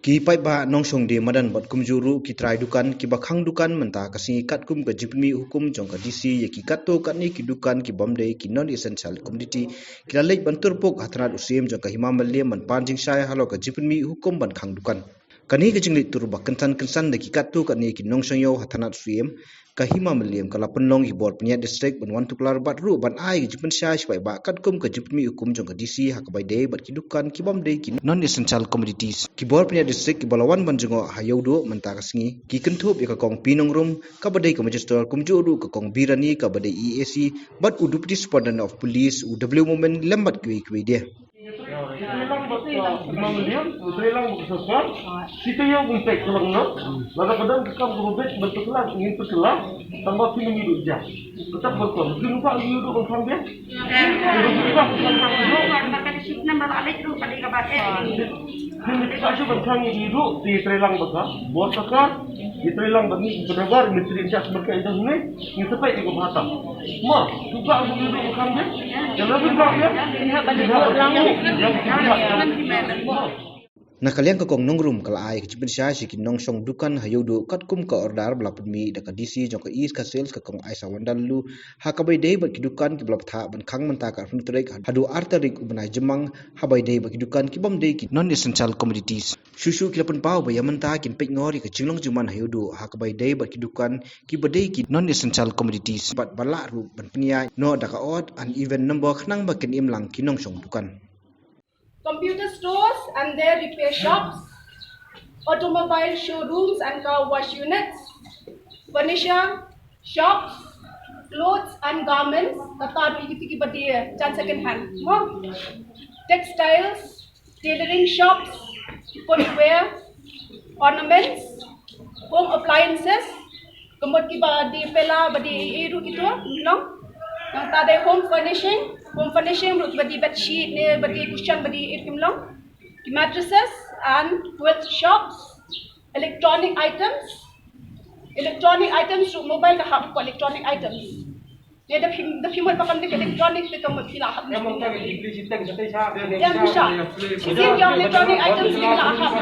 Ki pai ba nong song de madan bot kum juru ki trai dukan ki bakhang dukan menta kasi kat kum ka jipmi hukum jong ka DC ye ki kato kat ni ki dukan ki bomde ki non essential commodity ki la lek bantur pok hatrat usim jong ka himamalya man panjing sai halo ka jipmi hukum ban khang dukan kani ka jingli tur ba kensan de ki kato kat ni ki nong song yo hatrat usim ka himamalya ka lapan long hi bor pnya district ban wan tuklar bat ru ban ai ki jipen sai pai ba kat kum ka jipmi hukum jong ka DC ha ka bai de bat ki dukan ki bomde ki non essential commodities ki bor pnya district ki balawan banjungo hayaudo menta kasingi ki kentup ya ka kong pinong rum ka badai ka magister kumjuru ka kong birani ka badai EAC bat u deputy superintendent of police UW moment lembat kwi dia kita yang buntek kelang nak, kadang-kadang kita berubah bentuk kelang, ingin terkelang, tambah film hidup je. Kita berkon, kita hidup berkon dia. Makan sip nama balik tu pada kabar Kita cuba berkon hidup di Trelang bekas, bos bekas, di Trelang bagi berdebar menteri jas berkait itu ni, ini sampai di Batam. Mah, juga hidup berkon dia. Jangan lupa dia. Nakaliang ka kong nongrum kala ai ki pensya si ki nong song dukan hayudo kat kum ka ordar bla pemi da ka DC jong ka east ka sales ka kong ai sawandan lu ha ka bai dei ba ki dukan ki blap tha ban khang man ta ka fun trek hadu artarik ubanai jemang ha bai dei ba ki dukan ki bam dei ki non essential commodities shushu ki lapan pau ba yaman ta kin pek ngori ka chinglong juman hayudo ha ka bai dei ba ki dukan ki badei ki non essential commodities bat bala ru ban pnia no da ka od an even number khnang ba kin im lang ki nong song dukan. Computer stores and their repair shops, automobile showrooms and car wash units, furniture shops, clothes and garments, second hand, textiles, tailoring shops, footwear, ornaments, home appliances, kemudian badi pela badi itu yang tadi home furnishing menurut badi bed sheet ni badi cushion badi long, mattresses and quilt shops, electronic items mobile ka hab ko electronic items ni da film pakam ni electronic pe kam pila hab Yang mungkin English kita bisa. yang bisa yang electronic items ni la hab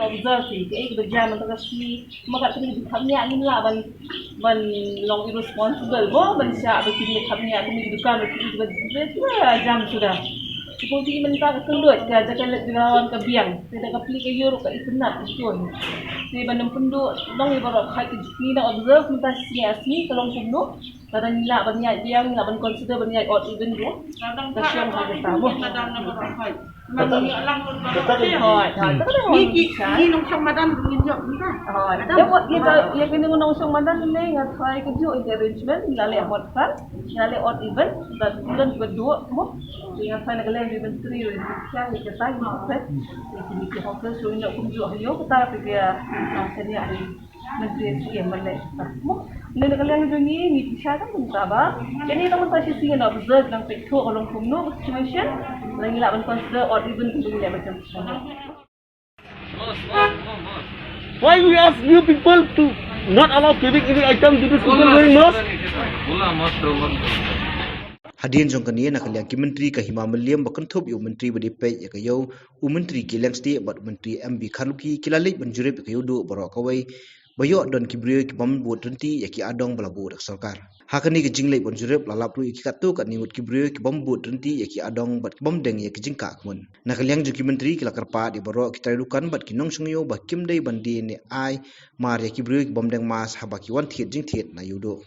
observe sih, kerja mentera sini, maka kini kami angin lah ban long irresponsible, ban siapa begini kami aku dukan begini jam sudah. Seperti mentah keluar, kerja kalau dilawan ke biang, tidak kapli ke Euro ke internet itu. Di bandar penduk, long ibarat hak ni nak observe mentah sini kalau penduk, kadang nila banyak biang, nila ban consider banyak odd even dia. Kasihan hak tamu. Ni nong song madan nginjok ni kan. Ya kini nong song madan ni ngatrai kerja arrangement lale hotkan, lale odd event dan bulan berdua mo. Dengan saya nak lagi menteri siang kita tahu set. Ini kita hotel so nak kunjung ayo kita pergi sedia menteri siang balik. Mo ni nak lagi ni bisa kan mentaba. Jadi teman saya sih nak observe dan picture kalau kumno situation lagi lah consider odd even begini macam mana. Why we ask you people to not allow giving any item to this people wearing mask? Hadian jong kania nakaliang ki menteri ka himamaliyam bakan thop yu menteri bade pe ya kayo u menteri ki lengsti bat menteri MB Khaluki kilalek banjurep ka yudo baro kawai bayo don ki brio ki bam bu 20 ya ki adong balabu dak sarkar hakani ki jinglek banjurep lalap lu ki katu kat ningut ki brio ki bam bu 20 ya ki adong bat bam deng ya ki jingka kmun nakaliang jong ki menteri ki lakarpa di baro ki taidukan bat ki nong sungyo ba kim dei bandi ni ai mar ya ki brio ki bam deng mas habaki wan thiet jing thiet na yudo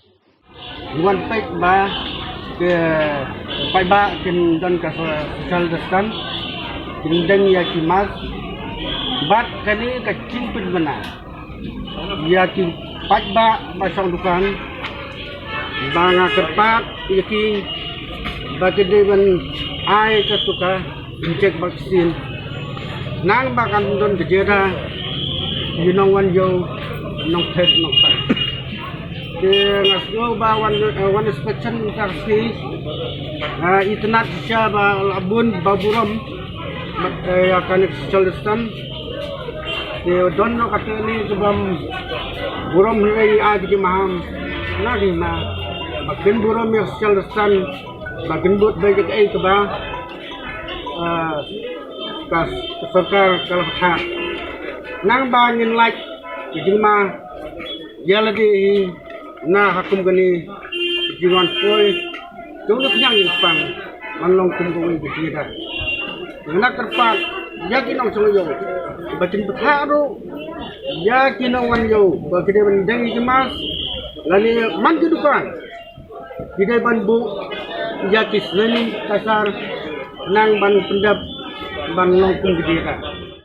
Wan pek ba ke pai ba kin don ka social distance kin deng ya ki mas bat kani ka chin pin bana ya ki pai ba song dukan ba nga kerpat ya ki ba ke dewan ai ka tuka injek vaksin nang ba kan don ke jera wan yo nong pet nong pai ngasno ba wan inspection tarsi internet siya ba labun baburam ya kan social don no katani sebab buram ni aja di maham na di ma makin buram ya social makin buat baik ke ba kas Sarkar kalau tak nang bangin like jadi mah dia lagi na hakum gani jiran koi jauh penyang Jepang manlong kumkumi berjira nak terpak yakin orang selalu batin betharu yakin orang yo bagi dia mendeng jemas lalu man kedudukan tidak banbu yakis nani kasar nang ban pendap ban longkung berjira